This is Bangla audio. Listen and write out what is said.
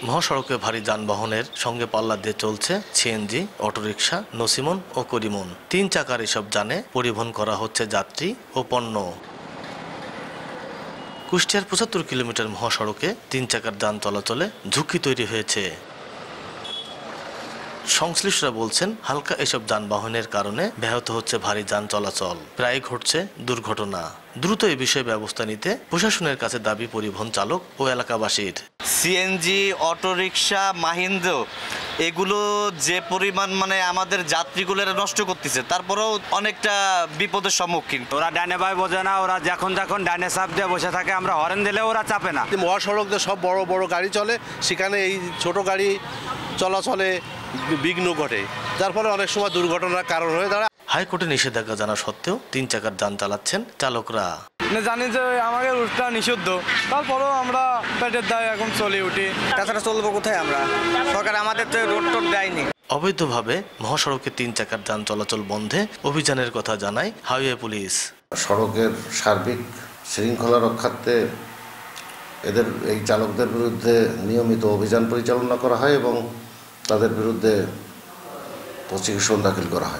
মহাসড়কে ভারী যানবাহনের সঙ্গে পাল্লা দিয়ে চলছে সিএনজি, অটোরিকশা, নসিমন ও করিমন। 3 চাকার এসব যানে পরিবহন করা হচ্ছে যাত্রী ও পণ্য। কুষ্টিয়ার 75 কিলোমিটার মহাসড়কে 3 চাকার যান চলাচলে ঝুঁকি তৈরি হয়েছে। সংশ্লিষ্টরা বলছেন, হালকা এসব যানবাহনের কারণে ব্যাহত হচ্ছে ভারী যান চলাচল, প্রায় ঘটছে দুর্ঘটনা। দ্রুত এ বিষয়ে ব্যবস্থা নিতে প্রশাসনের কাছে দাবি পরিবহন চালক ও এলাকাবাসীর। সিএনজি, অটোরিকশা, মাহিন্দ্র এগুলো যে পরিমাণ আমাদের যাত্রীগুলো নষ্ট করতেছে, তারপরেও অনেকটা বিপদের সম্মুখীন। ওরা ডানে বাই বোঝে না, ওরা যখন ডানে চাপ দিয়ে বসে থাকে, আমরা হরেন দিলে ওরা চাপে না। মহাসড়ক দিয়ে সব বড় বড় গাড়ি চলে, সেখানে এই ছোট গাড়ি চলাচলে বিঘ্ন ঘটে, যার ফলে অনেক সময় দুর্ঘটনার কারণ হয়ে দাঁড়ায়। হাইকোর্টে নিষেধাজ্ঞা জানা সত্ত্বেও 3 চাকার যান চালাচ্ছেন চালকরা। জানি যে আমাদের রুটটা নিষিদ্ধ, তারপরেও আমরা পেটের দায় এখন চলে উঠি। তাছাড়া চলবো কোথায় আমরা? সরকার আমাদের তো রোড টোড দেয়নি। অবৈধভাবে মহাসড়কে 3 চাকার যান চলাচল বন্ধে অভিযানের কথা জানায় হাইওয়ে পুলিশ। সড়কের সার্বিক শৃঙ্খলা রক্ষার্থে এই চালকদের বিরুদ্ধে নিয়মিত অভিযান পরিচালনা করা হয় এবং তাদের বিরুদ্ধে প্রসিকিউশন দাখিল করা হয়।